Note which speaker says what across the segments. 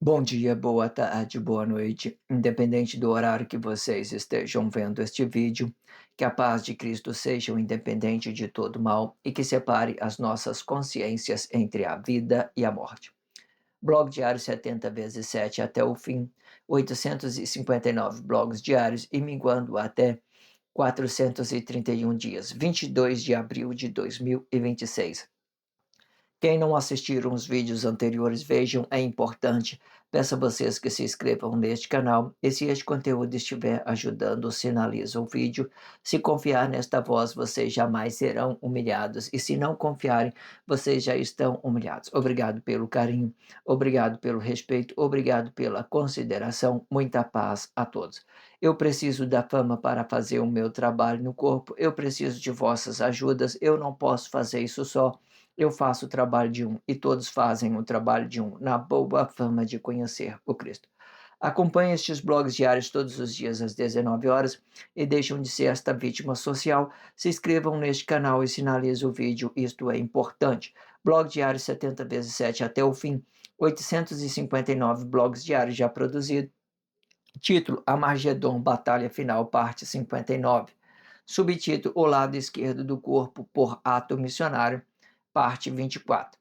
Speaker 1: Bom dia, boa tarde, boa noite, independente do horário que vocês estejam vendo este vídeo, que a paz de Cristo seja o independente de todo mal e que separe as nossas consciências entre a vida e a morte. Blog diário 70 vezes 7 até o fim, 859 blogs diários e minguando até 431 dias, 22 de abril de 2026. Quem não assistiram os vídeos anteriores, vejam, é importante. Peço a vocês que se inscrevam neste canal e se este conteúdo estiver ajudando, sinaliza o vídeo. Se confiar nesta voz, vocês jamais serão humilhados e se não confiarem, vocês já estão humilhados. Obrigado pelo carinho, obrigado pelo respeito, obrigado pela consideração. Muita paz a todos. Eu preciso da fama para fazer o meu trabalho no corpo, eu preciso de vossas ajudas, eu não posso fazer isso só. Eu faço o trabalho de um e todos fazem o trabalho de um, na boa fama de conhecer o Cristo. Acompanhe estes blogs diários todos os dias às 19 horas e deixem de ser esta vítima social. Se inscrevam neste canal e sinalize o vídeo, isto é importante. Blog diário 70 vezes 7 até o fim, 859 blogs diários já produzidos. Título: Armagedon, Batalha Final, parte 59. Subtítulo: O lado esquerdo do corpo por ato missionário, parte 24.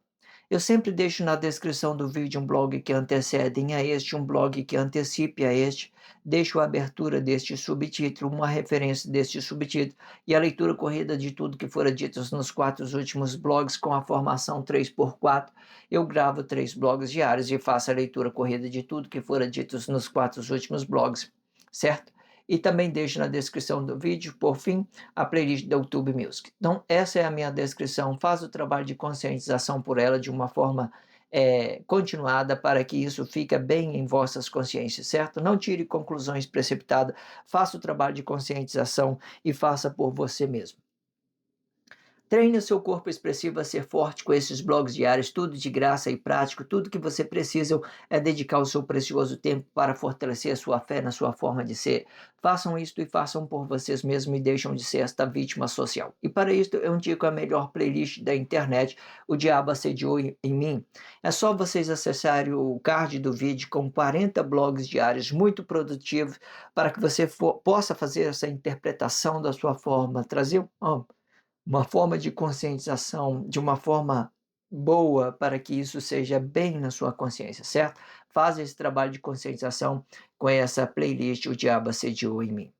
Speaker 1: Eu sempre deixo na descrição do vídeo um blog que antecedem a este, um blog que antecipe a este, deixo a abertura deste subtítulo, uma referência deste subtítulo e a leitura corrida de tudo que fora dito nos 4 últimos blogs com a formação 3x4. Eu gravo 3 blogs diários e faço a leitura corrida de tudo que fora dito nos 4 últimos blogs, certo? E também deixo na descrição do vídeo, por fim, a playlist da YouTube Music. Então, essa é a minha descrição. Faz o trabalho de conscientização por ela de uma forma continuada para que isso fique bem em vossas consciências, certo? Não tire conclusões precipitadas. Faça o trabalho de conscientização e faça por você mesmo. Treine o seu corpo expressivo a ser forte com esses blogs diários, tudo de graça e prático. Tudo que você precisa é dedicar o seu precioso tempo para fortalecer a sua fé na sua forma de ser. Façam isto e façam por vocês mesmos e deixam de ser esta vítima social. E para isso eu indico a melhor playlist da internet, O Diabo Assediou em Mim. É só vocês acessarem o card do vídeo com 40 blogs diários muito produtivos para que você possa fazer essa interpretação da sua forma, trazer uma forma de conscientização, de uma forma boa para que isso seja bem na sua consciência, certo? Faz esse trabalho de conscientização com essa playlist O Diabo Assediou em Mim.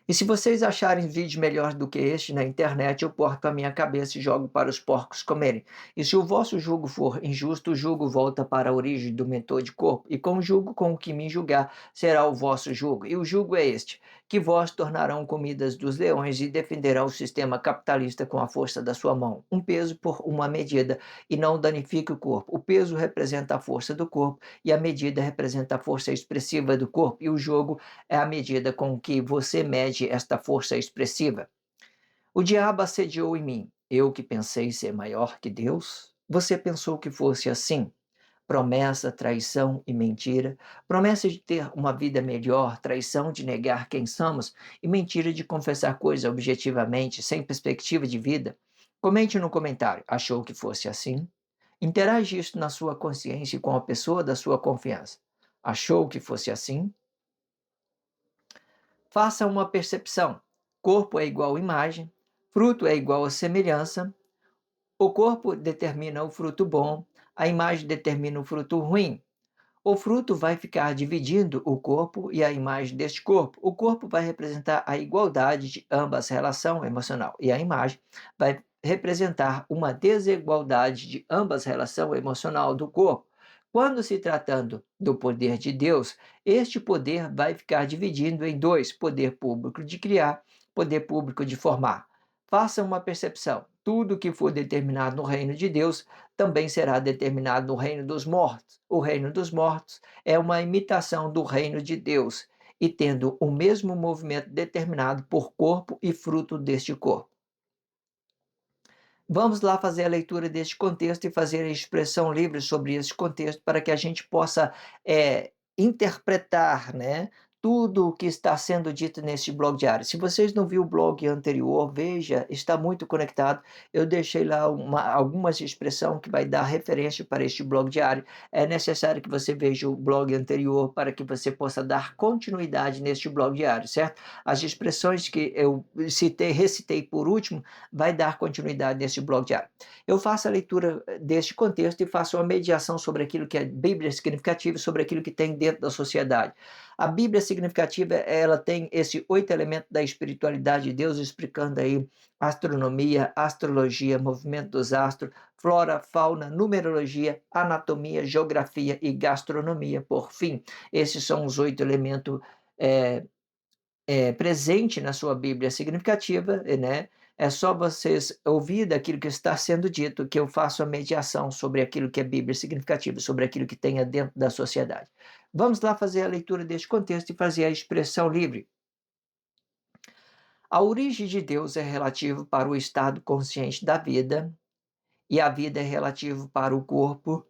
Speaker 1: E se vocês acharem vídeo melhor do que este na internet, eu corto a minha cabeça e jogo para os porcos comerem. E se o vosso jugo for injusto, o jugo volta para a origem do mentor de corpo, e com o jugo com o que me julgar será o vosso jugo. E o jugo é este, que vós tornarão comidas dos leões e defenderá o sistema capitalista com a força da sua mão. Um peso por uma medida, e não danifique o corpo. O peso representa a força do corpo, e a medida representa a força expressiva do corpo, e o jogo é a medida com que você mede esta força expressiva. O diabo assediou em mim. Eu que pensei ser maior que Deus? Você pensou que fosse assim? Promessa, traição e mentira. Promessa de ter uma vida melhor, traição de negar quem somos e mentira de confessar coisas objetivamente, sem perspectiva de vida. Comente no comentário. Achou que fosse assim? Interage isso na sua consciência e com a pessoa da sua confiança. Achou que fosse assim? Faça uma percepção. Corpo é igual imagem, fruto é igual a semelhança. O corpo determina o fruto bom, a imagem determina o fruto ruim. O fruto vai ficar dividindo o corpo e a imagem deste corpo. O corpo vai representar a igualdade de ambas relação emocional e a imagem vai representar uma desigualdade de ambas relação emocional do corpo. Quando se tratando do poder de Deus, este poder vai ficar dividido em dois: poder público de criar, poder público de formar. Faça uma percepção. Tudo que for determinado no reino de Deus também será determinado no reino dos mortos. O reino dos mortos é uma imitação do reino de Deus e tendo o mesmo movimento determinado por corpo e fruto deste corpo. Vamos lá fazer a leitura deste contexto e fazer a expressão livre sobre esse contexto para que a gente possa interpretar, né, tudo o que está sendo dito neste blog diário. Se vocês não viram o blog anterior, veja, está muito conectado. Eu deixei lá algumas expressões que vai dar referência para este blog diário. É necessário que você veja o blog anterior para que você possa dar continuidade neste blog diário, certo? As expressões que eu recitei por último, vai dar continuidade neste blog diário. Eu faço a leitura deste contexto e faço uma mediação sobre aquilo que é Bíblia significativa, sobre aquilo que tem dentro da sociedade. A Bíblia significativa, ela tem esse 8 elementos da espiritualidade de Deus, explicando aí astronomia, astrologia, movimento dos astros, flora, fauna, numerologia, anatomia, geografia e gastronomia. Por fim, esses são os 8 elementos presentes na sua Bíblia significativa, né? É só vocês ouvir daquilo que está sendo dito que eu faço a mediação sobre aquilo que é Bíblia significativa, sobre aquilo que tenha dentro da sociedade. Vamos lá fazer a leitura deste contexto e fazer a expressão livre. A origem de Deus é relativo para o estado consciente da vida, e a vida é relativo para o corpo,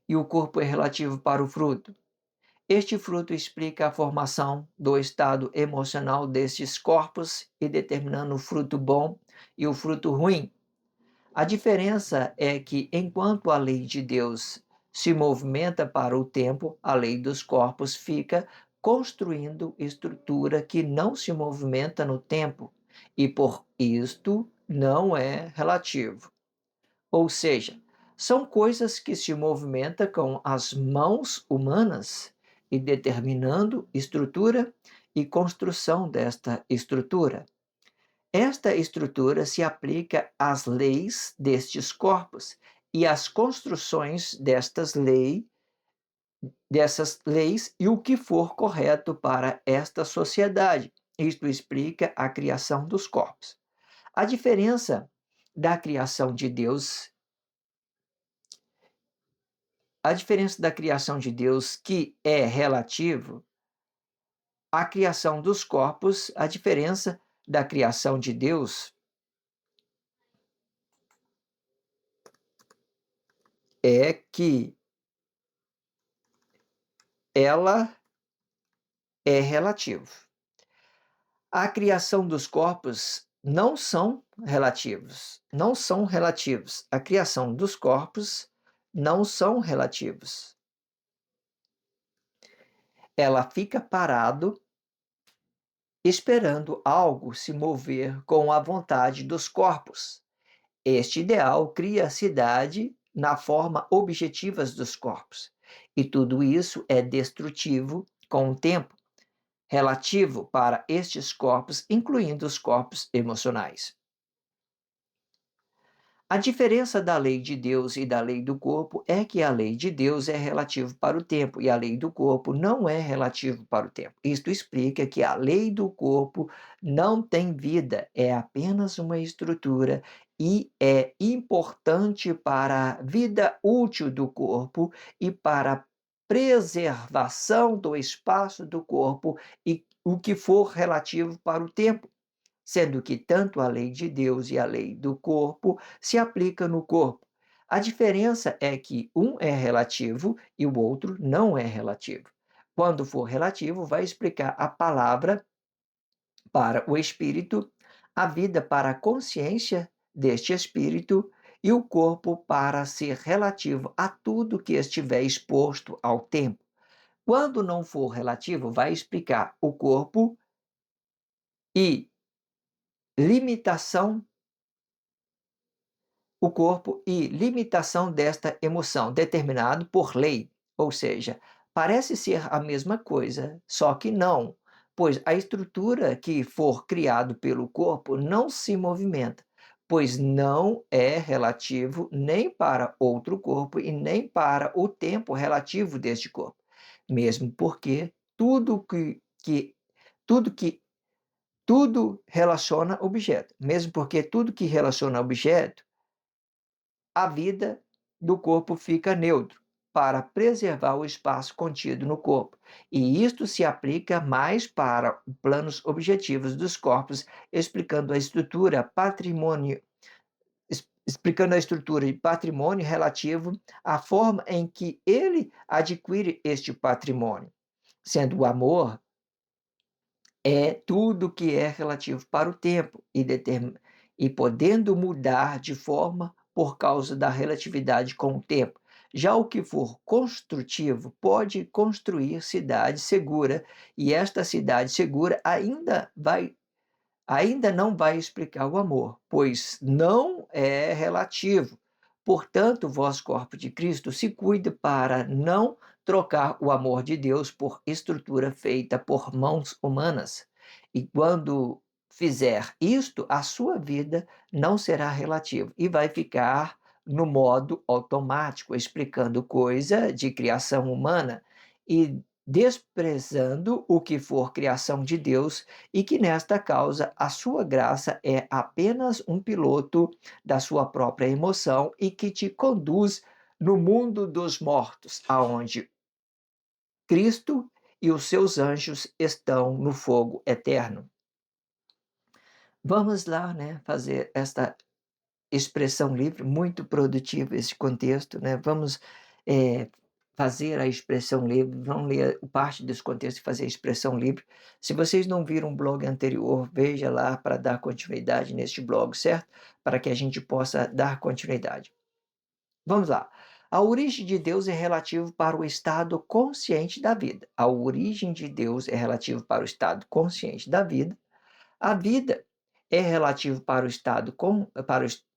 Speaker 1: e o corpo é relativo para o fruto. Este fruto explica a formação do estado emocional destes corpos e determinando o fruto bom e o fruto ruim. A diferença é que, enquanto a lei de Deus se movimenta para o tempo, a lei dos corpos fica construindo estrutura que não se movimenta no tempo e, por isto, não é relativo. Ou seja, são coisas que se movimentam com as mãos humanas e determinando estrutura e construção desta estrutura. Esta estrutura se aplica às leis destes corpos e às construções dessas leis e o que for correto para esta sociedade. Isto explica a criação dos corpos. A diferença da criação de Deus que é relativo à criação dos corpos, a diferença da criação de Deus é que ela é relativa. A criação dos corpos não são relativos. A criação dos corpos não são relativos. Ela fica parado esperando algo se mover com a vontade dos corpos. Este ideal cria a cidade na forma objetiva dos corpos. E tudo isso é destrutivo com o tempo, relativo para estes corpos, incluindo os corpos emocionais. A diferença da lei de Deus e da lei do corpo é que a lei de Deus é relativa para o tempo e a lei do corpo não é relativa para o tempo. Isto explica que a lei do corpo não tem vida, é apenas uma estrutura e é importante para a vida útil do corpo e para a preservação do espaço do corpo e o que for relativo para o tempo, sendo que tanto a lei de Deus e a lei do corpo se aplicam no corpo. A diferença é que um é relativo e o outro não é relativo. Quando for relativo, vai explicar a palavra para o espírito, a vida para a consciência deste espírito e o corpo para ser relativo a tudo que estiver exposto ao tempo. Quando não for relativo, vai explicar o corpo e limitação desta emoção, determinado por lei. Ou seja, parece ser a mesma coisa, só que não, pois a estrutura que for criado pelo corpo não se movimenta, pois não é relativo nem para outro corpo e nem para o tempo relativo deste corpo. Mesmo porque tudo que tudo relaciona objeto, mesmo porque tudo que relaciona objeto, a vida do corpo fica neutro, para preservar o espaço contido no corpo. E isto se aplica mais para planos objetivos dos corpos, explicando a estrutura de patrimônio relativo à forma em que ele adquire este patrimônio, sendo o amor é tudo que é relativo para o tempo e podendo mudar de forma por causa da relatividade com o tempo. Já o que for construtivo pode construir cidade segura, e esta cidade segura ainda não vai explicar o amor, pois não é relativo. Portanto, vós, corpo de Cristo, se cuide para não trocar o amor de Deus por estrutura feita por mãos humanas. E quando fizer isto, a sua vida não será relativa e vai ficar no modo automático, explicando coisa de criação humana e desprezando o que for criação de Deus, e que nesta causa a sua graça é apenas um piloto da sua própria emoção e que te conduz no mundo dos mortos, aonde Cristo e os seus anjos estão no fogo eterno. Vamos lá, né, fazer esta expressão livre, muito produtivo esse contexto, né? Vamos fazer a expressão livre, vamos ler parte desse contexto e fazer a expressão livre. Se vocês não viram o blog anterior, veja lá para dar continuidade neste blog, certo? Para que a gente possa dar continuidade. Vamos lá. A origem de Deus é relativo para o estado consciente da vida. A origem de Deus é relativo para o estado consciente da vida. A vida é relativo para o estado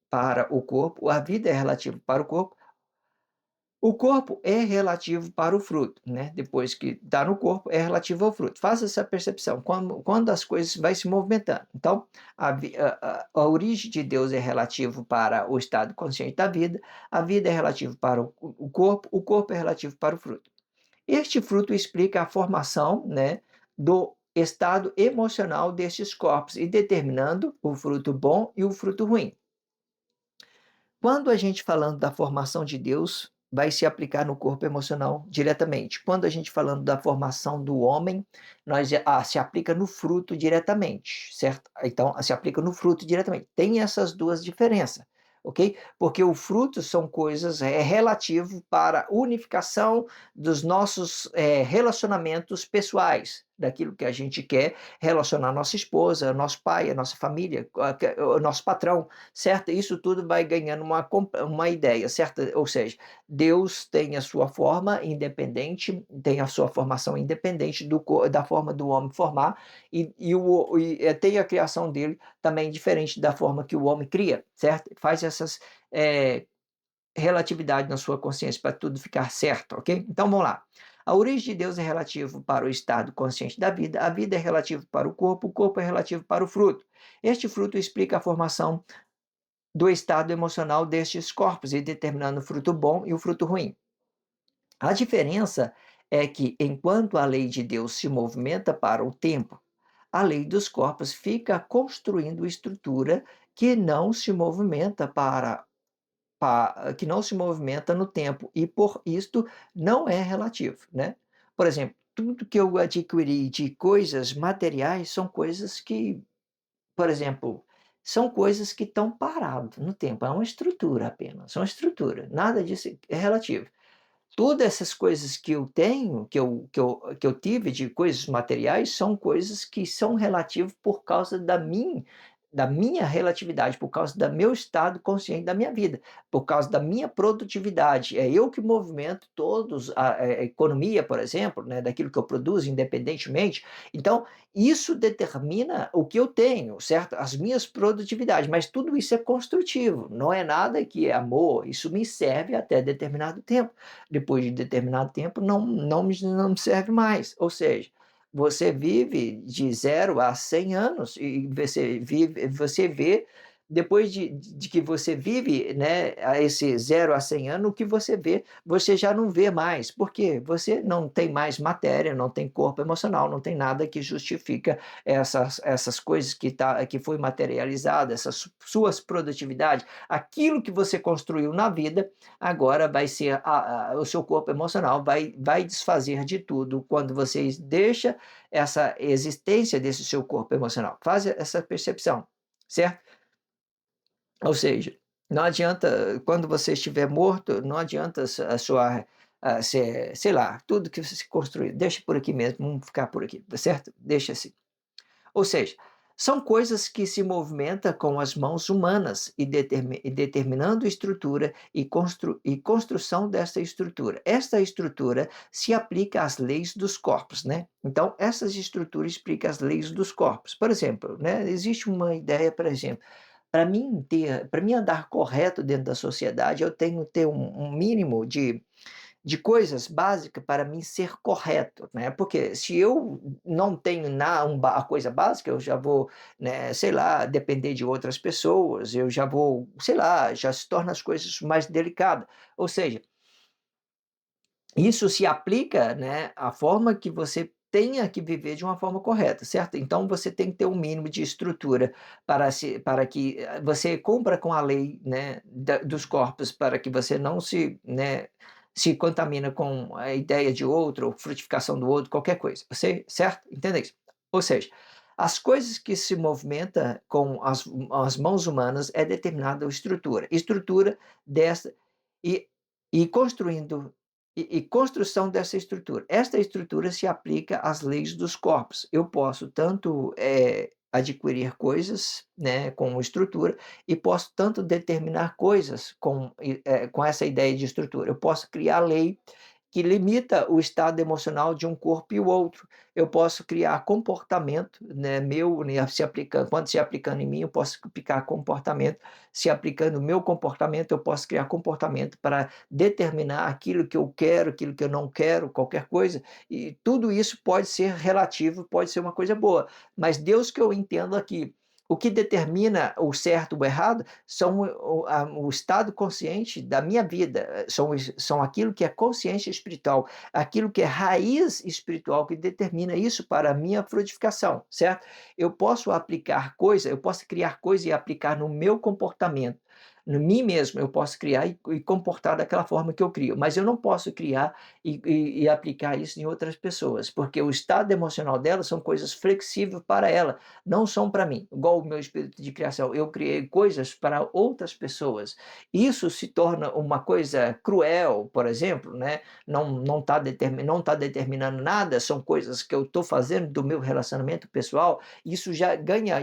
Speaker 1: para o corpo, a vida é relativo para o corpo é relativo para o fruto, né? Depois que está no corpo, é relativo ao fruto. Faça essa percepção, quando as coisas vai se movimentando. Então, a origem de Deus é relativo para o estado consciente da vida, a vida é relativo para o corpo é relativo para o fruto. Este fruto explica a formação, né, do estado emocional destes corpos e determinando o fruto bom e o fruto ruim. Quando a gente falando da formação de Deus, vai se aplicar no corpo emocional diretamente. Quando a gente falando da formação do homem, se aplica no fruto diretamente, certo? Então, se aplica no fruto diretamente. Tem essas duas diferenças, ok? Porque o fruto são coisas relativo para a unificação dos nossos relacionamentos pessoais, daquilo que a gente quer relacionar a nossa esposa, nosso pai, a nossa família, o nosso patrão, certo? Isso tudo vai ganhando uma ideia, certo? Ou seja, Deus tem a sua forma independente, tem a sua formação independente da forma do homem formar, e tem a criação dele também diferente da forma que o homem cria, certo? Faz essas relatividade na sua consciência para tudo ficar certo, ok? Então vamos lá. A origem de Deus é relativo para o estado consciente da vida, a vida é relativo para o corpo é relativo para o fruto. Este fruto explica a formação do estado emocional destes corpos e determinando o fruto bom e o fruto ruim. A diferença é que, enquanto a lei de Deus se movimenta para o tempo, a lei dos corpos fica construindo estrutura que não se movimenta que não se movimenta no tempo e por isto não é relativo, né? Por exemplo, tudo que eu adquiri de coisas materiais são coisas que, por exemplo, são coisas que estão paradas no tempo, é uma estrutura apenas, é uma estrutura, nada disso é relativo. Todas essas coisas que eu tenho, que eu tive de coisas materiais, são coisas que são relativas por causa da minha relatividade, por causa do meu estado consciente da minha vida, por causa da minha produtividade. É eu que movimento todos a economia, por exemplo, né, daquilo que eu produzo independentemente. Então, isso determina o que eu tenho, certo? As minhas produtividades, mas tudo isso é construtivo, não é nada que é amor, isso me serve até determinado tempo. Depois de determinado tempo, não me serve mais. Ou seja, você vive de 0 a 100 anos e você vê, depois de que você vive, né, a esse 0 a 100 anos, o que você vê, você já não vê mais. Por quê? Você não tem mais matéria, não tem corpo emocional, não tem nada que justifica essas coisas que foi materializada, essas suas produtividades, aquilo que você construiu na vida, agora vai ser o seu corpo emocional vai desfazer de tudo quando você deixa essa existência desse seu corpo emocional. Faz essa percepção, certo? Ou seja, não adianta, quando você estiver morto, não adianta a sua, sei lá, tudo que você construiu, deixa por aqui mesmo, vamos ficar por aqui, tá certo? Deixa assim. Ou seja, são coisas que se movimentam com as mãos humanas e determinando estrutura e construção dessa estrutura. Esta estrutura se aplica às leis dos corpos, né? Então, essas estruturas explicam as leis dos corpos. Por exemplo, né, existe uma ideia, por exemplo, para mim andar correto dentro da sociedade, eu tenho que ter um mínimo de coisas básicas para mim ser correto, né, porque se eu não tenho na um ba a coisa básica, eu já vou, né, sei lá, depender de outras pessoas, eu já vou, sei lá, já se torna as coisas mais delicada. Ou seja, isso se aplica, né, à forma que você tenha que viver de uma forma correta, certo? Então você tem que ter um mínimo de estrutura para que você cumpra com a lei, né, dos corpos, para que você não se, né, se contamina com a ideia de outro, ou frutificação do outro, qualquer coisa. Você, certo? Entende isso? Ou seja, as coisas que se movimenta com as mãos humanas é determinada estrutura. Estrutura dessa e, e construindo e construção dessa estrutura. Esta estrutura se aplica às leis dos corpos. Eu posso tanto adquirir coisas, né, com estrutura, e posso tanto determinar coisas com essa ideia de estrutura. Eu posso criar lei que limita o estado emocional de um corpo e o outro. Eu posso criar comportamento, né, meu, né, se aplicando, quando se aplicando em mim, eu posso aplicar comportamento. Se aplicando o meu comportamento, eu posso criar comportamento para determinar aquilo que eu quero, aquilo que eu não quero, qualquer coisa. E tudo isso pode ser relativo, pode ser uma coisa boa. Mas Deus que eu entendo aqui, o que determina o certo ou o errado são o estado consciente da minha vida, são aquilo que é consciência espiritual, aquilo que é raiz espiritual que determina isso para a minha frutificação, certo? Eu posso aplicar coisa, eu posso criar coisa e aplicar no meu comportamento. No mim mesmo, eu posso criar e comportar daquela forma que eu crio, mas eu não posso criar e aplicar isso em outras pessoas, porque o estado emocional delas são coisas flexíveis para ela, não são para mim. Igual o meu espírito de criação, eu criei coisas para outras pessoas. Isso se torna uma coisa cruel, por exemplo, né? Não tá determinando nada, são coisas que eu estou fazendo do meu relacionamento pessoal. Isso já ganha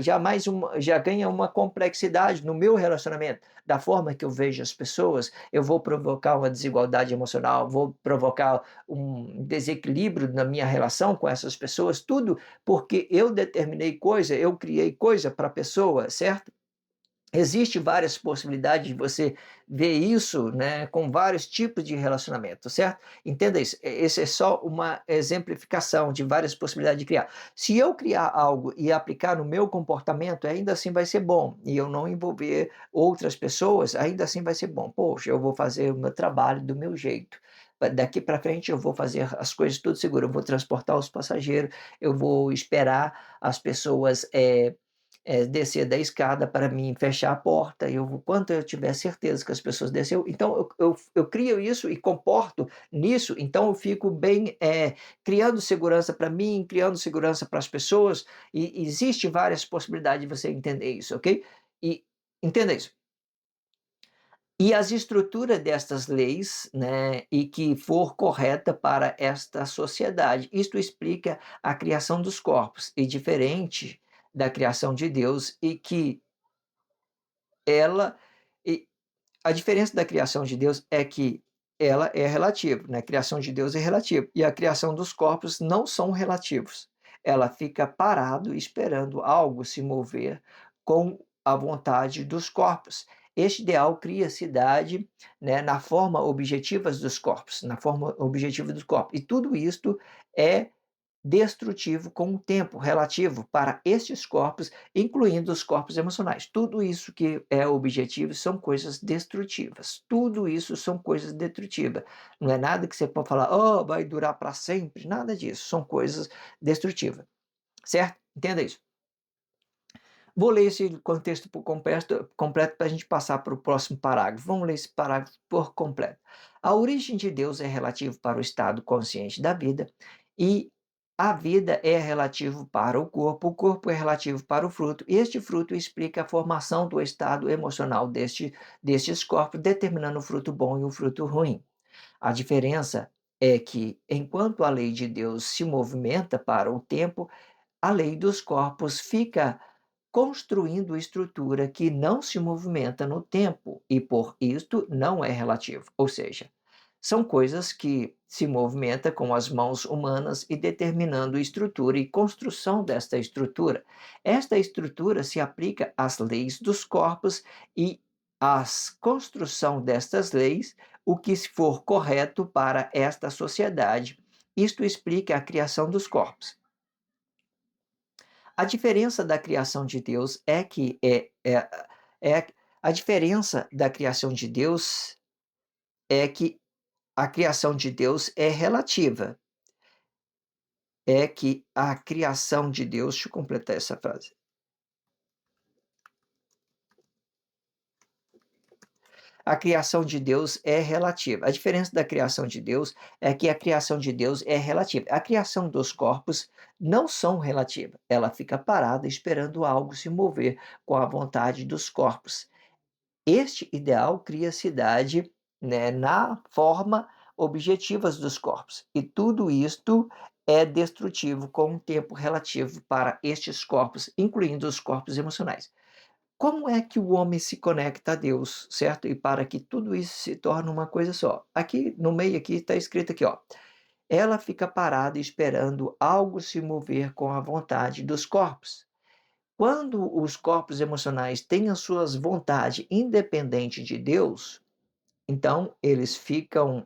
Speaker 1: uma complexidade no meu relacionamento, da forma que eu vejo as pessoas. Eu vou provocar uma desigualdade emocional, vou provocar um desequilíbrio na minha relação com essas pessoas, tudo porque eu determinei coisa, eu criei coisa para a pessoa, certo? Existe várias possibilidades de você ver isso, né, com vários tipos de relacionamento, certo? Entenda isso. Esse é só uma exemplificação de várias possibilidades de criar. Se eu criar algo e aplicar no meu comportamento, ainda assim vai ser bom. E eu não envolver outras pessoas, ainda assim vai ser bom. Poxa, eu vou fazer o meu trabalho do meu jeito. Daqui para frente eu vou fazer as coisas tudo seguro. Eu vou transportar os passageiros, eu vou esperar as pessoas descer da escada para mim fechar a porta, quando eu tiver certeza que as pessoas desceu, então eu crio isso e comporto nisso, então eu fico bem, criando segurança para mim, criando segurança para as pessoas, e existe várias possibilidades de você entender isso, ok? E entenda isso. E as estruturas destas leis, né, e que for correta para esta sociedade. Isto explica a criação dos corpos, e diferente da criação de Deus, e que ela e a diferença da criação de Deus é que ela é relativa, né? A criação de Deus é relativa e a criação dos corpos não são relativos. Ela fica parado esperando algo se mover com a vontade dos corpos. Este ideal cria cidade, né, na forma objetiva dos corpos, na forma objetiva dos corpos. E tudo isto é destrutivo com o tempo relativo para estes corpos, incluindo os corpos emocionais. Tudo isso que é objetivo são coisas destrutivas. Tudo isso são coisas destrutivas. Não é nada que você pode falar, oh, vai durar para sempre. Nada disso. São coisas destrutivas. Certo? Entenda isso. Vou ler esse contexto por completo para a gente passar para o próximo parágrafo. Vamos ler esse parágrafo por completo. A origem de Deus é relativa para o estado consciente da vida e a vida é relativo para o corpo é relativo para o fruto. Este fruto explica a formação do estado emocional destes corpos, determinando o fruto bom e o fruto ruim. A diferença é que, enquanto a lei de Deus se movimenta para o tempo, a lei dos corpos fica construindo estrutura que não se movimenta no tempo e, por isto, não é relativo. Ou seja, são coisas que se movimentam com as mãos humanas e determinando estrutura e construção desta estrutura. Esta estrutura se aplica às leis dos corpos e à construção destas leis, o que for correto para esta sociedade. Isto explica a criação dos corpos. A diferença da criação de Deus é que é a diferença da criação de Deus é que a criação de Deus é relativa. É que a criação de Deus, deixa eu completar essa frase. A criação de Deus é relativa. A diferença da criação de Deus é que a criação de Deus é relativa. A criação dos corpos não são relativa. Ela fica parada esperando algo se mover com a vontade dos corpos. Este ideal cria cidade, né, na forma objetivas dos corpos. E tudo isto é destrutivo com um tempo relativo para estes corpos, incluindo os corpos emocionais. Como é que o homem se conecta a Deus, certo? E para que tudo isso se torne uma coisa só. Aqui no meio aqui está escrito aqui, ó. Ela fica parada esperando algo se mover com a vontade dos corpos. Quando os corpos emocionais têm as suas vontades independentes de Deus, então eles ficam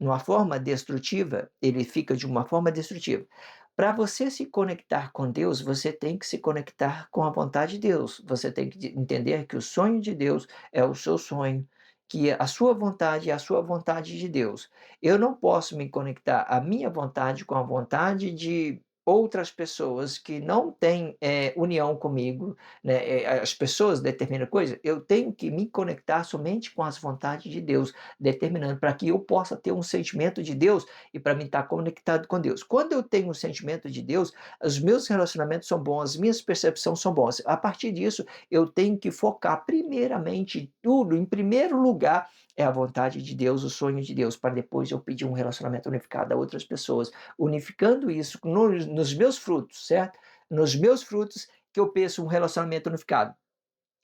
Speaker 1: numa forma destrutiva, ele fica de uma forma destrutiva. Para você se conectar com Deus, você tem que se conectar com a vontade de Deus. Você tem que entender que o sonho de Deus é o seu sonho, que a sua vontade é a sua vontade de Deus. Eu não posso me conectar a minha vontade com a vontade de outras pessoas que não têm união comigo, né? As pessoas determinam coisas, eu tenho que me conectar somente com as vontades de Deus, determinando para que eu possa ter um sentimento de Deus e para mim estar conectado com Deus. Quando eu tenho um sentimento de Deus, os meus relacionamentos são bons, as minhas percepções são boas. A partir disso, eu tenho que focar primeiramente tudo, em primeiro lugar, é a vontade de Deus, o sonho de Deus, para depois eu pedir um relacionamento unificado a outras pessoas, unificando isso nos meus frutos, certo? Nos meus frutos que eu peço um relacionamento unificado,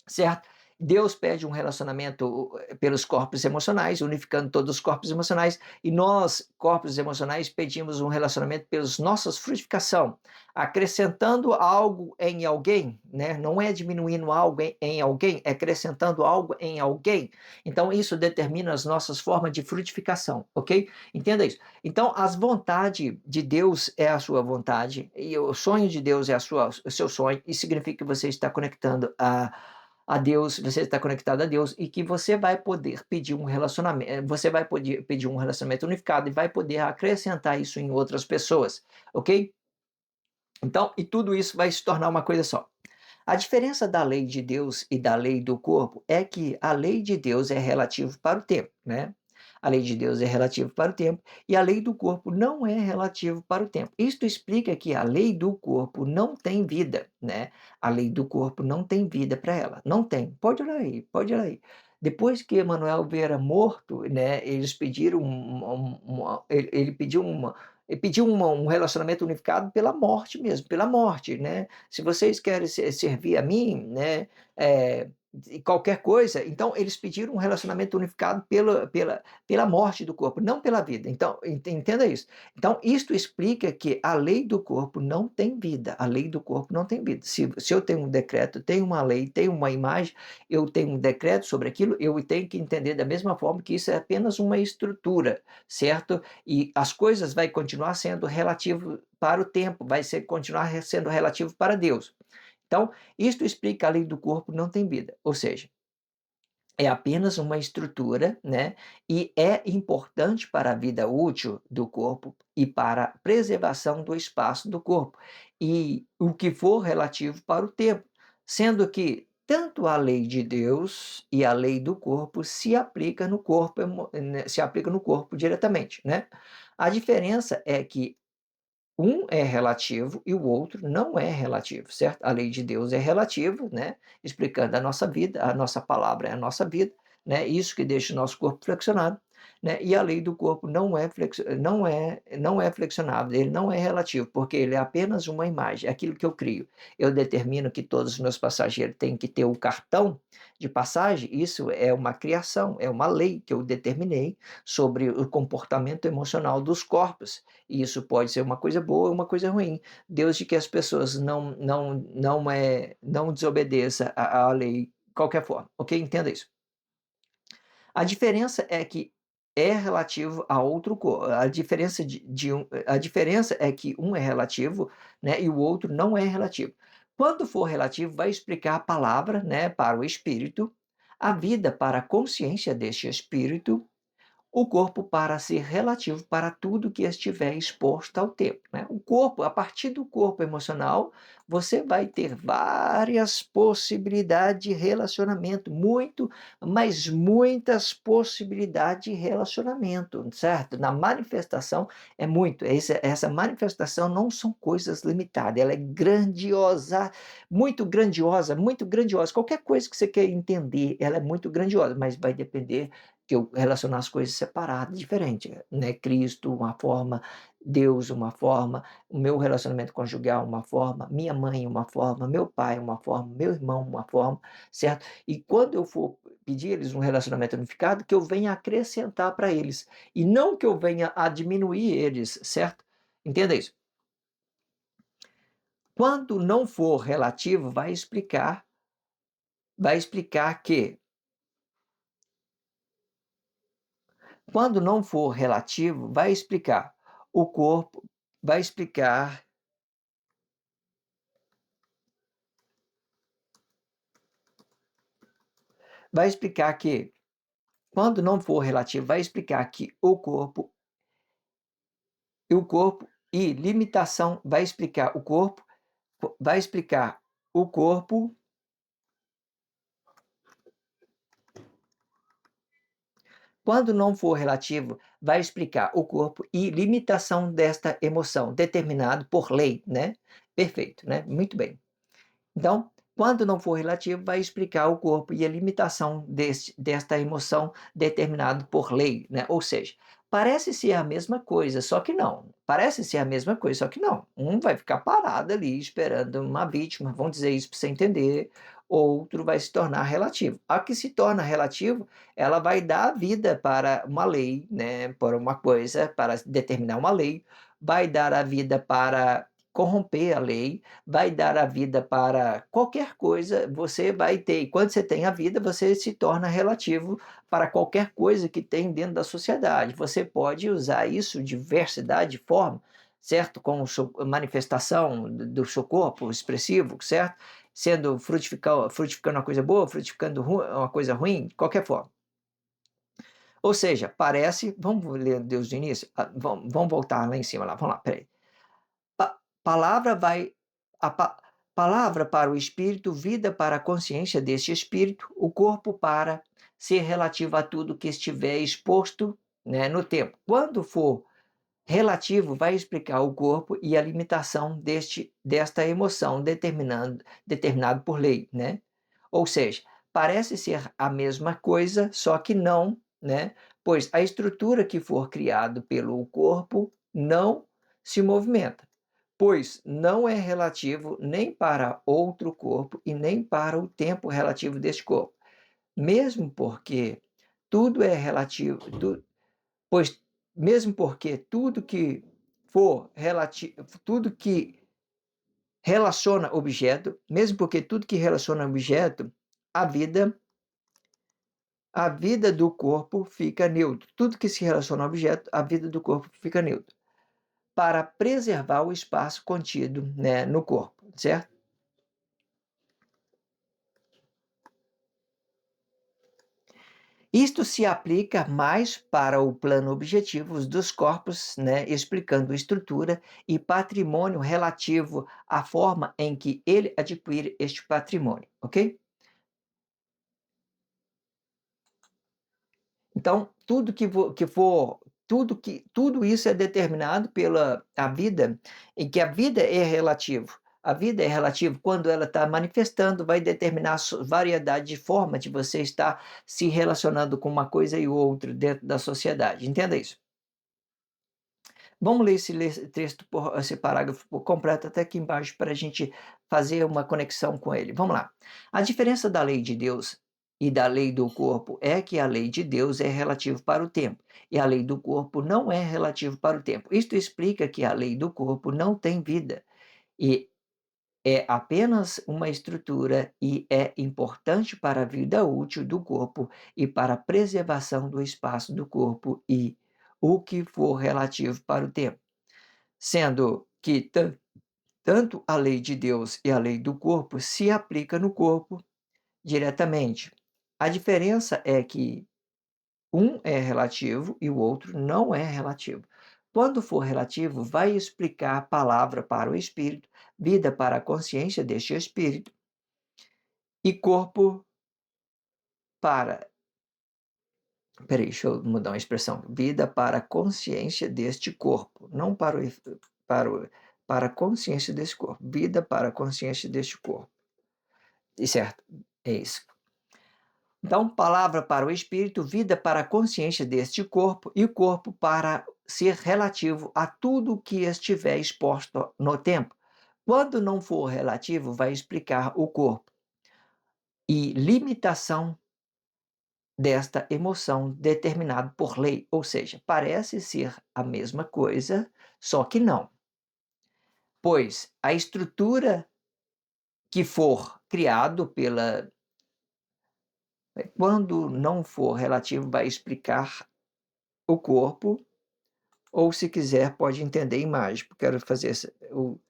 Speaker 1: certo? Deus pede um relacionamento pelos corpos emocionais, unificando todos os corpos emocionais, e nós, corpos emocionais, pedimos um relacionamento pelos nossas frutificação, acrescentando algo em alguém, né? Não é diminuindo algo em alguém, é acrescentando algo em alguém. Então, isso determina as nossas formas de frutificação, ok? Entenda isso. Então, as vontades de Deus é a sua vontade, e o sonho de Deus é o seu sonho, e significa que você está conectando a Deus, você está conectado a Deus e que você vai poder pedir um relacionamento, você vai poder pedir um relacionamento unificado e vai poder acrescentar isso em outras pessoas, ok? Então, e tudo isso vai se tornar uma coisa só. A diferença da lei de Deus e da lei do corpo é que a lei de Deus é relativa para o tempo, né? A lei de Deus é relativa para o tempo e a lei do corpo não é relativa para o tempo. Isto explica que a lei do corpo não tem vida, né? A lei do corpo não tem vida para ela, não tem. Pode olhar aí, pode olhar aí. Depois que Emanuel Vieira morto, né, eles pediram ele pediu um relacionamento unificado pela morte mesmo, pela morte, né? Se vocês querem servir a mim, né, qualquer coisa, então eles pediram um relacionamento unificado pela morte do corpo, não pela vida. Então, entenda isso. Então, isto explica que a lei do corpo não tem vida. A lei do corpo não tem vida. Se eu tenho um decreto, tenho uma lei, tenho uma imagem, eu tenho um decreto sobre aquilo, eu tenho que entender da mesma forma que isso é apenas uma estrutura, certo? E as coisas vai continuar sendo relativo para o tempo, continuar sendo relativo para Deus. Então, isto explica a lei do corpo não tem vida, ou seja, é apenas uma estrutura, né? E é importante para a vida útil do corpo e para a preservação do espaço do corpo, e o que for relativo para o tempo, sendo que tanto a lei de Deus e a lei do corpo se aplica no corpo, né, se aplica no corpo diretamente, né? A diferença é que um é relativo e o outro não é relativo, certo? A lei de Deus é relativo, né? Explicando a nossa vida, a nossa palavra é a nossa vida, né? Isso que deixa o nosso corpo flexionado. né, e a lei do corpo não é flexionável, ele não é relativo, porque ele é apenas uma imagem, é aquilo que eu crio. Eu determino que todos os meus passageiros têm que ter o cartão de passagem, isso é uma criação, é uma lei que eu determinei sobre o comportamento emocional dos corpos, e isso pode ser uma coisa boa ou uma coisa ruim, desde que as pessoas não desobedeça à lei de qualquer forma, ok? Entenda isso. A diferença é que é relativo a outro corpo. A diferença é que um é relativo, né, e o outro não é relativo. Quando for relativo, vai explicar a palavra, né, para o espírito, a vida para a consciência deste espírito, o corpo para ser relativo para tudo que estiver exposto ao tempo, né? O corpo, a partir do corpo emocional, você vai ter várias possibilidades de relacionamento, mas muitas possibilidades de relacionamento, certo? Na manifestação é muito, essa manifestação não são coisas limitadas, ela é grandiosa, muito grandiosa, muito grandiosa. Qualquer coisa que você quer entender, ela é muito grandiosa, mas vai depender que eu relacionar as coisas separadas, diferente, né? Cristo, uma forma, Deus, uma forma, o meu relacionamento conjugal, uma forma, minha mãe, uma forma, meu pai, uma forma, meu irmão, uma forma, certo? E quando eu for pedir eles um relacionamento unificado, que eu venha acrescentar para eles, e não que eu venha a diminuir eles, certo? Entenda isso. Quando não for relativo, vai explicar que quando não for relativo, vai explicar o corpo, vai explicar vai explicar que quando não for relativo, vai explicar que o corpo e limitação vai explicar o corpo. Quando não for relativo, vai explicar o corpo e limitação desta emoção, determinado por lei, né? Perfeito, né? Muito bem. Então, quando não for relativo, vai explicar o corpo e a limitação desta emoção determinado por lei, né? Ou seja, parece ser a mesma coisa, só que não. Parece ser a mesma coisa, só que não. Um vai ficar parado ali esperando uma vítima, vão dizer isso para você entender, outro vai se tornar relativo. A que se torna relativo, ela vai dar vida para uma lei, né? Para uma coisa, para determinar uma lei, vai dar a vida para corromper a lei, vai dar a vida para qualquer coisa, você vai ter. E quando você tem a vida, você se torna relativo para qualquer coisa que tem dentro da sociedade. Você pode usar isso diversidade de forma, certo? Com manifestação do seu corpo expressivo, certo? Sendo frutificando uma coisa boa, frutificando uma coisa ruim, de qualquer forma. Ou seja, parece. Vamos ler Deus do início? Vamos voltar lá em cima, lá. Vamos lá, peraí. Palavra vai a palavra para o espírito, vida para a consciência deste espírito, o corpo para ser relativo a tudo que estiver exposto, né, no tempo. Quando for relativo, vai explicar o corpo e a limitação desta emoção determinado por lei, né? Ou seja, parece ser a mesma coisa, só que não, né? Pois a estrutura que for criado pelo corpo não se movimenta, pois não é relativo nem para outro corpo e nem para o tempo relativo deste corpo. Mesmo porque tudo é relativo, pois mesmo porque tudo que relaciona objeto, mesmo porque tudo que relaciona objeto, a vida a vida do corpo fica neutro. Tudo que se relaciona a objeto, a vida do corpo fica neutro, para preservar o espaço contido, né, no corpo, certo? Isto se aplica mais para o plano objetivo dos corpos, né, explicando estrutura e patrimônio relativo à forma em que ele adquire este patrimônio, ok? Então, tudo isso é determinado pela a vida, em que a vida é relativo. A vida é relativa. Quando ela está manifestando, vai determinar a variedade de forma de você estar se relacionando com uma coisa e outra dentro da sociedade. Entenda isso. Vamos ler esse texto, esse parágrafo por completo até aqui embaixo para a gente fazer uma conexão com ele. Vamos lá. A diferença da lei de Deus e da lei do corpo é que a lei de Deus é relativa para o tempo e a lei do corpo não é relativa para o tempo. Isto explica que a lei do corpo não tem vida e é apenas uma estrutura e é importante para a vida útil do corpo e para a preservação do espaço do corpo e o que for relativo para o tempo, sendo que tanto a lei de Deus e a lei do corpo se aplica no corpo diretamente. A diferença é que um é relativo e o outro não é relativo. Quando for relativo, vai explicar a palavra para o espírito, vida para a consciência deste espírito e corpo para. Peraí, deixa eu mudar uma expressão. Vida para a consciência deste corpo, não para, para a consciência desse corpo. Vida para a consciência deste corpo. E certo, é isso. Então, palavra para o espírito, vida para a consciência deste corpo e o corpo para ser relativo a tudo que estiver exposto no tempo. Quando não for relativo, vai explicar o corpo e limitação desta emoção determinado por lei, ou seja, parece ser a mesma coisa, só que não. Pois a estrutura que for criado pela quando não for relativo vai explicar o corpo, ou se quiser pode entender a imagem, porque quero fazer o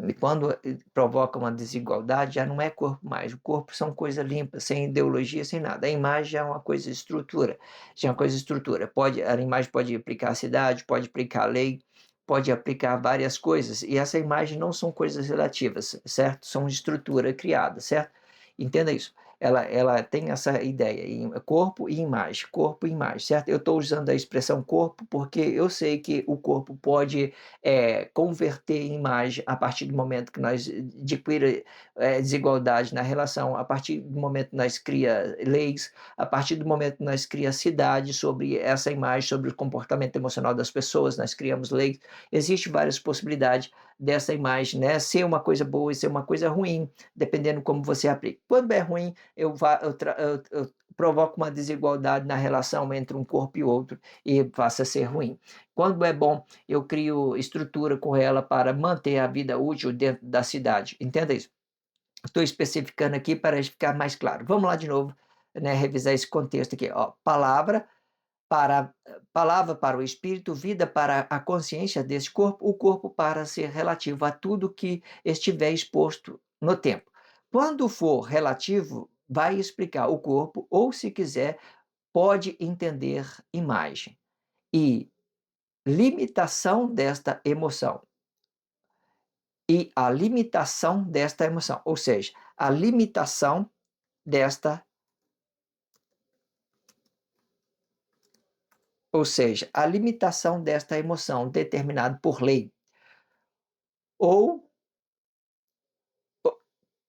Speaker 1: E quando provoca uma desigualdade, já não é corpo mais. O corpo são coisa limpa, sem ideologia, sem nada. A imagem é uma coisa estrutura. Já é uma coisa estrutura. A imagem pode aplicar a cidade, pode aplicar a lei, pode aplicar várias coisas. E essa imagem não são coisas relativas, certo? São estrutura criada, certo? Entenda isso. Ela tem essa ideia, corpo e imagem, certo? Eu estou usando a expressão corpo porque eu sei que o corpo pode converter em imagem a partir do momento que nós adquire desigualdade na relação, a partir do momento que nós cria leis, a partir do momento que nós cria cidade sobre essa imagem, sobre o comportamento emocional das pessoas, nós criamos leis. Existem várias possibilidades dessa imagem, né? Ser uma coisa boa e ser uma coisa ruim, dependendo como você aplica. Quando é ruim, eu provoco uma desigualdade na relação entre um corpo e outro e passa a ser ruim. Quando é bom, eu crio estrutura com ela para manter a vida útil dentro da cidade. Entenda isso? Estou especificando aqui para ficar mais claro. Vamos lá de novo, né, revisar esse contexto aqui. Ó, palavra para o espírito, vida para a consciência desse corpo, o corpo para ser relativo a tudo que estiver exposto no tempo. Quando for relativo, vai explicar o corpo, ou se quiser, pode entender imagem. E limitação desta emoção. E a limitação desta emoção, ou seja, a limitação desta ou seja, a limitação desta emoção determinada por lei. Ou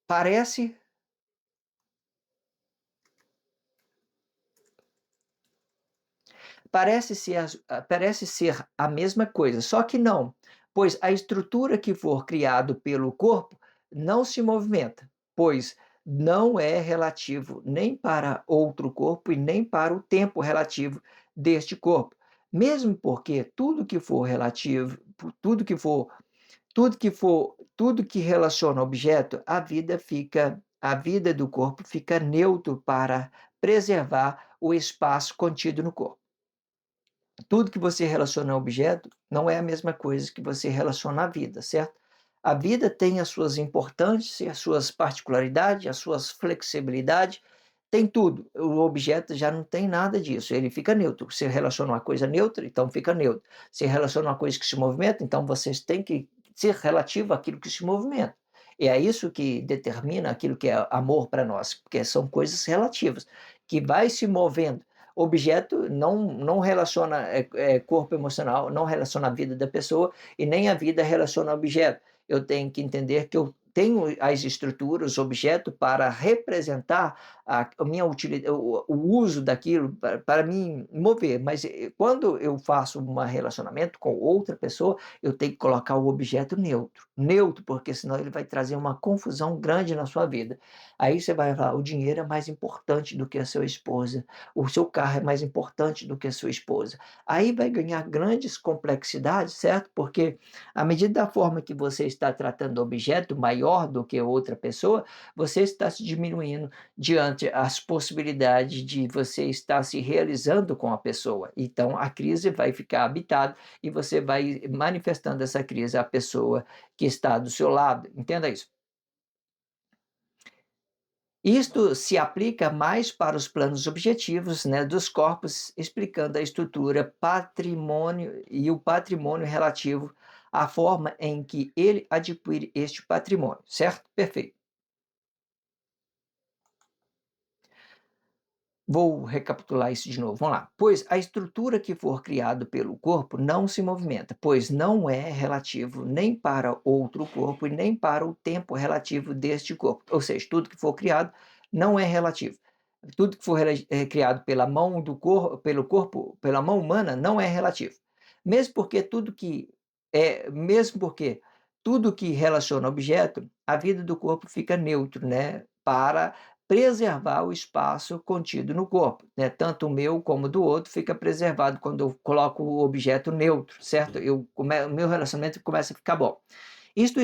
Speaker 1: parece parece ser a mesma coisa, só que não, pois a estrutura que for criado pelo corpo não se movimenta, pois não é relativo nem para outro corpo e nem para o tempo relativo deste corpo. Mesmo porque tudo que for relativo, tudo que relaciona objeto, a vida do corpo fica neutro para preservar o espaço contido no corpo. Tudo que você relaciona a objeto não é a mesma coisa que você relaciona à vida, certo? A vida tem as suas importâncias, as suas particularidades, as suas flexibilidades, tem tudo. O objeto já não tem nada disso, ele fica neutro. Você relaciona uma coisa neutra, então fica neutro. Você relaciona uma coisa que se movimenta, então vocês têm que ser relativo àquilo que se movimenta. E é isso que determina aquilo que é amor para nós, porque são coisas relativas, que vai se movendo. Objeto não relaciona corpo emocional, não relaciona a vida da pessoa e nem a vida relaciona ao objeto. Eu tenho que entender que eu tenho as estruturas, o objeto, para representar a minha utilidade, o uso daquilo para me mover. Mas quando eu faço um relacionamento com outra pessoa, eu tenho que colocar o objeto neutro. Neutro, porque senão ele vai trazer uma confusão grande na sua vida. Aí você vai falar: o dinheiro é mais importante do que a sua esposa, o seu carro é mais importante do que a sua esposa. Aí vai ganhar grandes complexidades, certo? Porque à medida da forma que você está tratando o objeto maior do que outra pessoa, você está se diminuindo diante as possibilidades de você estar se realizando com a pessoa. Então a crise vai ficar habitada e você vai manifestando essa crise à pessoa que está do seu lado. Entenda isso. Isto se aplica mais para os planos objetivos, né, dos corpos, explicando a estrutura, patrimônio e o patrimônio relativo à forma em que ele adquire este patrimônio, certo? Perfeito. Vou recapitular isso de novo. Vamos lá. Pois a estrutura que for criada pelo corpo não se movimenta, pois não é relativo nem para outro corpo e nem para o tempo relativo deste corpo. Ou seja, tudo que for criado não é relativo. Tudo que for criado pela mão do corpo, pelo corpo, pela mão humana, não é relativo. Mesmo porque tudo que relaciona objeto, a vida do corpo fica neutro, né? Para preservar o espaço contido no corpo, né? Tanto o meu como o do outro fica preservado quando eu coloco o objeto neutro, certo? O meu relacionamento começa a ficar bom. Isto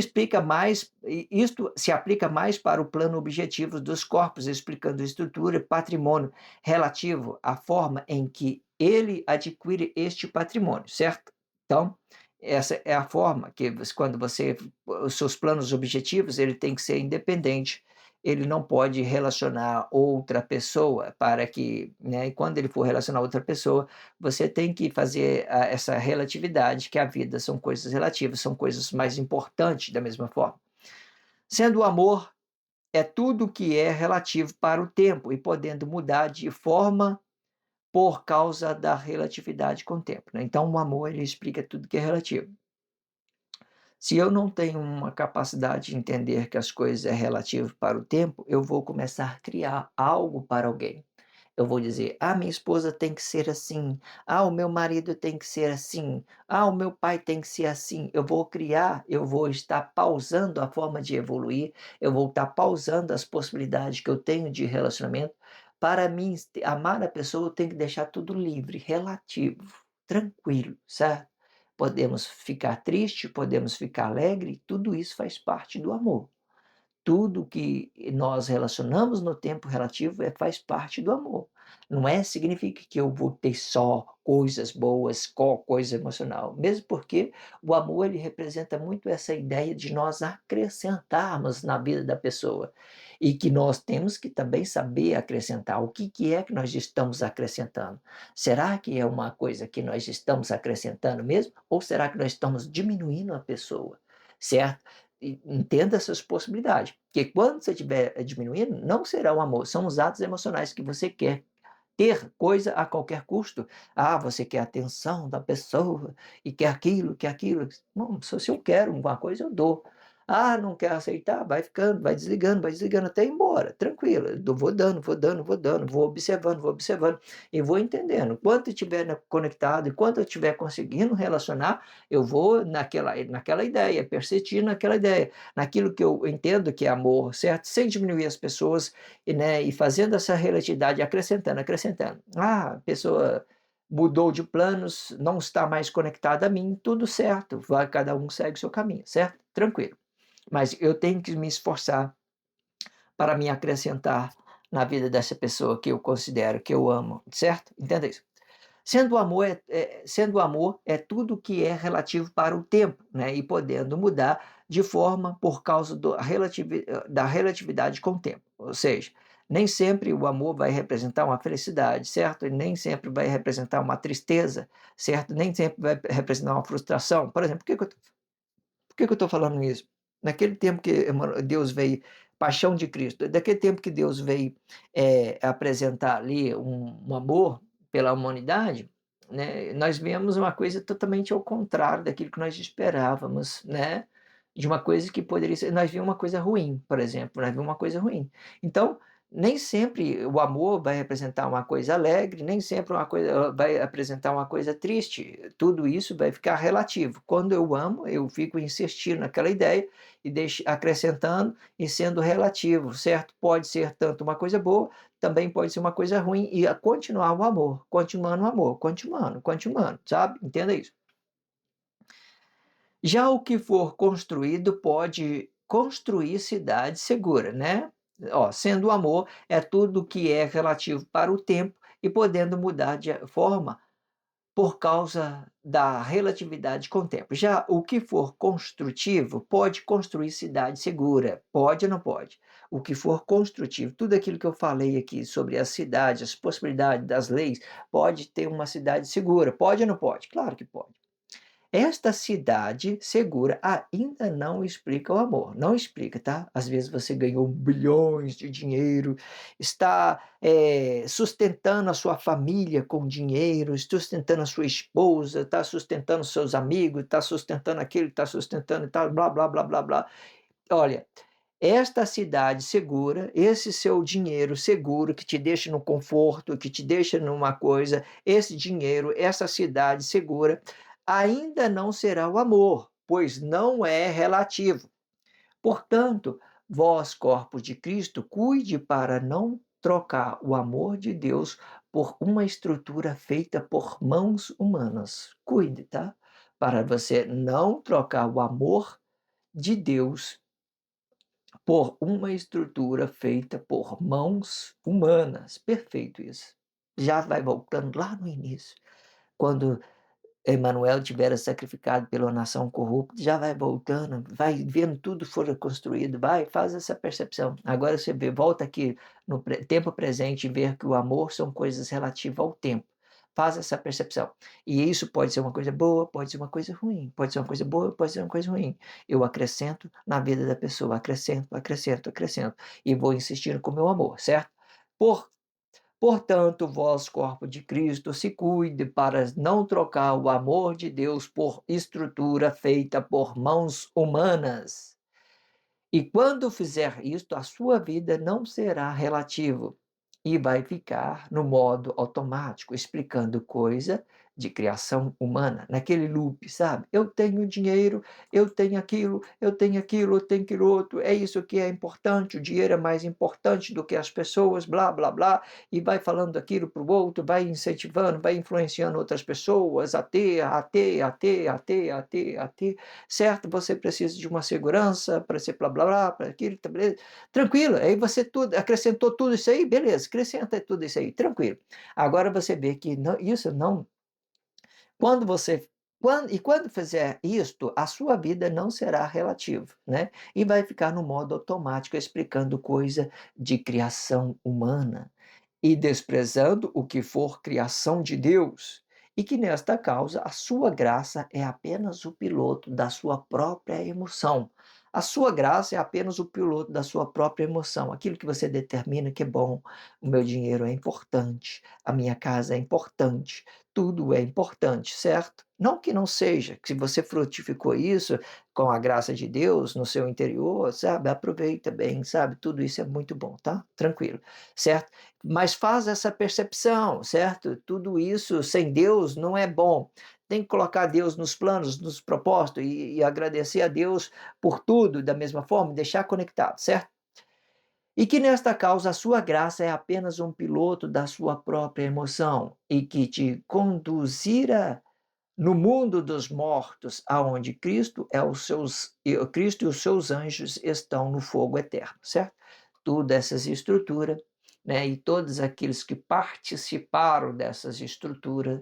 Speaker 1: se aplica mais para o plano objetivo dos corpos, explicando estrutura e patrimônio relativo à forma em que ele adquire este patrimônio, certo? Então, essa é a forma que quando você os seus planos objetivos, ele tem que ser independente, ele não pode relacionar outra pessoa para que, né, e quando ele for relacionar outra pessoa, você tem que fazer essa relatividade, que a vida são coisas relativas, são coisas mais importantes da mesma forma. Sendo o amor é tudo que é relativo para o tempo e podendo mudar de forma por causa da relatividade com o tempo, né? Então o amor ele explica tudo que é relativo. Se eu não tenho uma capacidade de entender que as coisas é relativo para o tempo, eu vou começar a criar algo para alguém. Eu vou dizer: "Ah, minha esposa tem que ser assim. Ah, o meu marido tem que ser assim. Ah, o meu pai tem que ser assim". Eu vou estar pausando a forma de evoluir, eu vou estar pausando as possibilidades que eu tenho de relacionamento. Para mim amar a pessoa, eu tenho que deixar tudo livre, relativo, tranquilo, certo? Podemos ficar triste, podemos ficar alegre, tudo isso faz parte do amor. Tudo que nós relacionamos no tempo relativo faz parte do amor. Não significa que eu vou ter só coisas boas, só coisa emocional, mesmo porque o amor ele representa muito essa ideia de nós acrescentarmos na vida da pessoa e que nós temos que também saber acrescentar. O que que é que nós estamos acrescentando? Será que é uma coisa que nós estamos acrescentando mesmo ou será que nós estamos diminuindo a pessoa? Certo? Entenda essas possibilidades, porque quando você estiver diminuindo, não será um amor, são os atos emocionais que você quer ter coisa a qualquer custo. Ah, você quer a atenção da pessoa e quer aquilo, quer aquilo. Não, se eu quero uma coisa, eu dou. Ah, não quer aceitar? Vai ficando, vai desligando até ir embora, tranquilo. Eu vou dando, vou dando, vou dando, vou observando e vou entendendo. Quanto eu estiver conectado e quanto eu estiver conseguindo relacionar, eu vou naquela ideia, persistir naquela ideia, naquilo que eu entendo que é amor, certo? Sem diminuir as pessoas e, né, e fazendo essa relatividade, acrescentando, acrescentando. Ah, a pessoa mudou de planos, não está mais conectada a mim, tudo certo, vai, cada um segue o seu caminho, certo? Tranquilo. Mas eu tenho que me esforçar para me acrescentar na vida dessa pessoa que eu considero, que eu amo, certo? Entenda isso. Sendo o amor é tudo que é relativo para o tempo, né? E podendo mudar de forma por causa da relatividade com o tempo. Ou seja, nem sempre o amor vai representar uma felicidade, certo? E nem sempre vai representar uma tristeza, certo? Nem sempre vai representar uma frustração. Por exemplo, por que que eu estou falando isso? Naquele tempo que Deus veio, paixão de Cristo, daquele tempo que Deus veio, apresentar ali um amor pela humanidade, né, nós vemos uma coisa totalmente ao contrário daquilo que nós esperávamos, né, de uma coisa que poderia ser, nós vimos uma coisa ruim, por exemplo, nós vimos uma coisa ruim. Então, nem sempre o amor vai representar uma coisa alegre, nem sempre uma coisa vai apresentar uma coisa triste. Tudo isso vai ficar relativo. Quando eu amo, eu fico insistindo naquela ideia e acrescentando e sendo relativo, certo? Pode ser tanto uma coisa boa, também pode ser uma coisa ruim e a continuar o amor, continuando, sabe? Entenda isso. Já o que for construído pode construir cidade segura, né? Ó, sendo o amor, é tudo que é relativo para o tempo e podendo mudar de forma por causa da relatividade com o tempo. Já o que for construtivo pode construir cidade segura. Pode ou não pode? O que for construtivo, tudo aquilo que eu falei aqui sobre a cidade, as possibilidades das leis, pode ter uma cidade segura. Pode ou não pode? Claro que pode. Esta cidade segura ainda não explica o amor, não explica, tá? Às vezes você ganhou bilhões de dinheiro, está, sustentando a sua família com dinheiro, sustentando a sua esposa, está sustentando seus amigos, está sustentando aquilo, está sustentando e tal, blá, blá, blá, blá, blá. Olha, esta cidade segura, esse seu dinheiro seguro que te deixa no conforto, que te deixa numa coisa, esse dinheiro, essa cidade segura, ainda não será o amor, pois não é relativo. Portanto, vós, corpos de Cristo, cuide para não trocar o amor de Deus por uma estrutura feita por mãos humanas. Cuide, tá? Para você não trocar o amor de Deus por uma estrutura feita por mãos humanas. Perfeito isso. Já vai voltando lá no início, quando Emanuel tivera sacrificado pela nação corrupta, já vai voltando, vai vendo tudo for construído, vai, faz essa percepção. Agora você vê, volta aqui no tempo presente e ver que o amor são coisas relativas ao tempo. Faz essa percepção. E isso pode ser uma coisa boa, pode ser uma coisa ruim, pode ser uma coisa boa, pode ser uma coisa ruim. Eu acrescento na vida da pessoa, acrescento, acrescento, acrescento, e vou insistindo com o meu amor, certo? Por Portanto, vós, corpo de Cristo, se cuide para não trocar o amor de Deus por estrutura feita por mãos humanas. E quando fizer isto, a sua vida não será relativo e vai ficar no modo automático, explicando coisa de criação humana, naquele loop, sabe? Eu tenho dinheiro, eu tenho aquilo, eu tenho aquilo, eu tenho aquilo outro, é isso que é importante, o dinheiro é mais importante do que as pessoas, blá, blá, blá, e vai falando aquilo para o outro, vai incentivando, vai influenciando outras pessoas a ter, a ter, a ter, a ter, a ter, a ter, certo? Você precisa de uma segurança para ser blá blá blá, para aquilo, tá beleza? Tranquilo, aí você tudo, acrescentou tudo isso aí, beleza, acrescenta tudo isso aí, tranquilo. Agora você vê que não, isso não, quando você, quando fizer isto, a sua vida não será relativa, né? E vai ficar no modo automático, explicando coisa de criação humana e desprezando o que for criação de Deus, e que nesta causa a sua graça é apenas o piloto da sua própria emoção. A sua graça é apenas o piloto da sua própria emoção, aquilo que você determina que é bom. O meu dinheiro é importante, a minha casa é importante, tudo é importante, certo? Não que não seja, que se você frutificou isso com a graça de Deus no seu interior, sabe? Aproveita bem, sabe? Tudo isso é muito bom, tá? Tranquilo, certo? Mas faz essa percepção, certo? Tudo isso sem Deus não é bom. Tem que colocar Deus nos planos, nos propósitos e agradecer a Deus por tudo da mesma forma, deixar conectado, certo? E que nesta causa a sua graça é apenas um piloto da sua própria emoção e que te conduzirá no mundo dos mortos, aonde Cristo e os seus anjos estão no fogo eterno, certo? Todas essas estruturas, né, e todos aqueles que participaram dessas estruturas,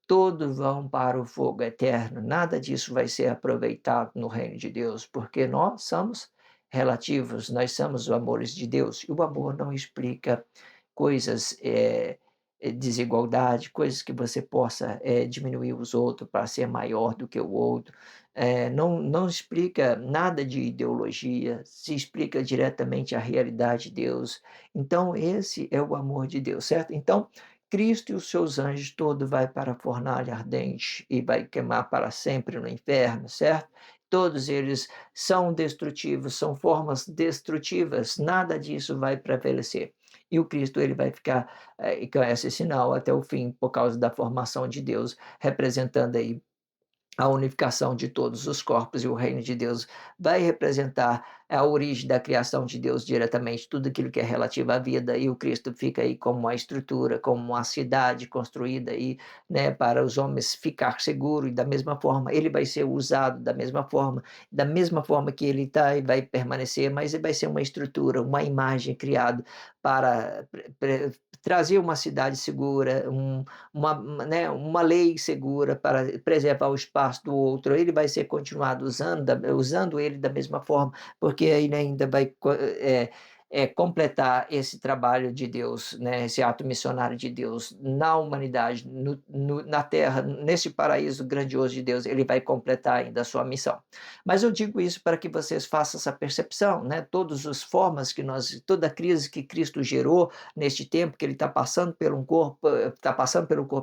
Speaker 1: todos vão para o fogo eterno. Nada disso vai ser aproveitado no reino de Deus, porque nós somos relativos, nós somos os amores de Deus. E o amor não explica coisas, desigualdade, coisas que você possa diminuir os outros para ser maior do que o outro. não explica nada de ideologia, se explica diretamente a realidade de Deus. Então esse é o amor de Deus, certo? Então, Cristo e os seus anjos todo vai para a fornalha ardente e vai queimar para sempre no inferno, certo? Todos eles são destrutivos, são formas destrutivas, nada disso vai prevalecer. E o Cristo ele vai ficar com esse sinal até o fim, por causa da formação de Deus, representando aí a unificação de todos os corpos, e o reino de Deus vai representar a origem da criação de Deus diretamente, tudo aquilo que é relativo à vida, e o Cristo fica aí como uma estrutura, como uma cidade construída aí, né, para os homens ficar seguros, e da mesma forma ele vai ser usado da mesma forma que ele está e vai permanecer, mas ele vai ser uma estrutura, uma imagem criada para trazer uma cidade segura, uma lei segura para preservar o espaço do outro. Ele vai ser continuado usando ele da mesma forma, porque ele ainda vai completar esse trabalho de Deus, né, esse ato missionário de Deus na humanidade, na terra, nesse paraíso grandioso de Deus. Ele vai completar ainda a sua missão. Mas eu digo isso para que vocês façam essa percepção, né? Todas as formas toda a crise que Cristo gerou neste tempo que ele está passando pelo corpo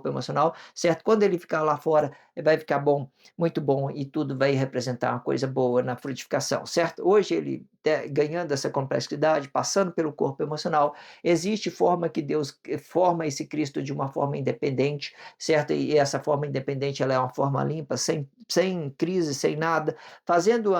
Speaker 1: emocional, certo? Quando ele ficar lá fora, vai ficar bom, muito bom, e tudo vai representar uma coisa boa na frutificação, certo? Hoje ele ganhando essa complexidade, passando pelo corpo emocional, existe forma que Deus forma esse Cristo de uma forma independente, certo? E essa forma independente, ela é uma forma limpa, sem crise, sem nada, fazendo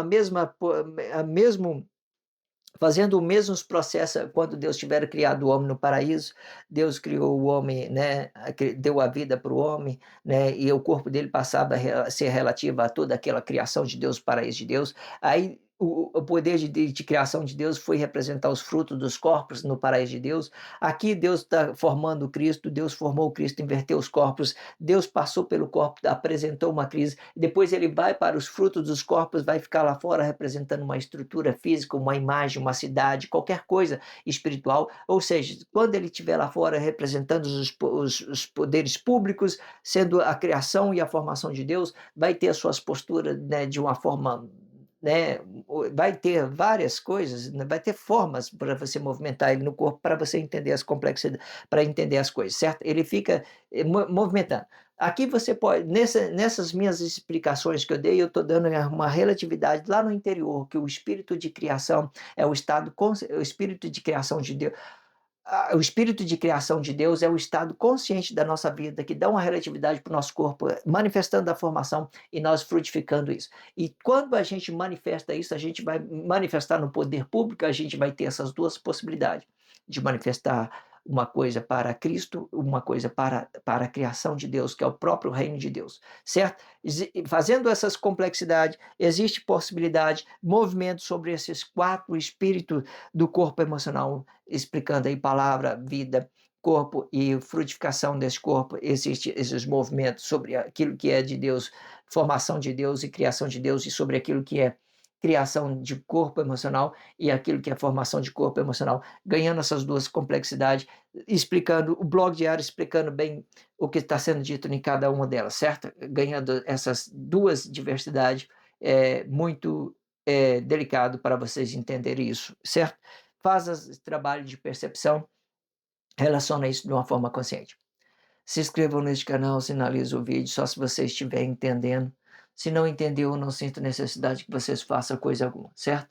Speaker 1: fazendo os mesmos processos quando Deus tiver criado o homem no paraíso. Deus criou o homem, né, deu a vida para o homem, né, e o corpo dele passava a ser relativo a toda aquela criação de Deus, paraíso de Deus. Aí o poder de criação de Deus foi representar os frutos dos corpos no paraíso de Deus. Aqui Deus está formando o Cristo, Deus formou o Cristo, inverteu os corpos, Deus passou pelo corpo, apresentou uma crise, depois ele vai para os frutos dos corpos, vai ficar lá fora representando uma estrutura física, uma imagem, uma cidade, qualquer coisa espiritual. Ou seja, quando ele estiver lá fora representando os poderes públicos, sendo a criação e a formação de Deus, vai ter as suas posturas, né, de uma forma, né, vai ter várias coisas, né, vai ter formas para você movimentar ele no corpo, para você entender as complexidades, para entender as coisas, certo? Ele fica movimentando. Aqui você pode, nessas minhas explicações que eu dei, eu estou dando uma relatividade lá no interior, que o espírito de criação é o espírito de criação de Deus. O espírito de criação de Deus é o estado consciente da nossa vida, que dá uma relatividade para o nosso corpo, manifestando a formação e nós frutificando isso. E quando a gente manifesta isso, a gente vai manifestar no poder público, a gente vai ter essas duas possibilidades, de manifestar uma coisa para Cristo, uma coisa para a criação de Deus, que é o próprio reino de Deus, certo? Fazendo essas complexidades, existe possibilidade, movimento sobre esses quatro espíritos do corpo emocional, explicando aí palavra, vida, corpo e frutificação desse corpo. Existem esses movimentos sobre aquilo que é de Deus, formação de Deus e criação de Deus, e sobre aquilo que é criação de corpo emocional e aquilo que é formação de corpo emocional, ganhando essas duas complexidades, explicando, o blog diário explicando bem o que está sendo dito em cada uma delas, certo? Ganhando essas duas diversidades, muito delicado para vocês entenderem isso, certo? Faz esse trabalho de percepção, relaciona isso de uma forma consciente. Se inscrevam neste canal, sinalize o vídeo, só se você estiver entendendo. Se não entendeu, eu não sinto necessidade que vocês façam coisa alguma, certo?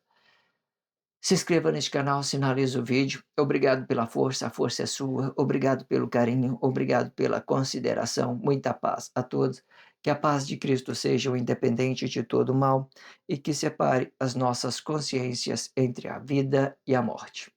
Speaker 1: Se inscreva neste canal, sinalize o vídeo. Obrigado pela força, a força é sua. Obrigado pelo carinho, obrigado pela consideração. Muita paz a todos. Que a paz de Cristo seja o independente de todo mal e que separe as nossas consciências entre a vida e a morte.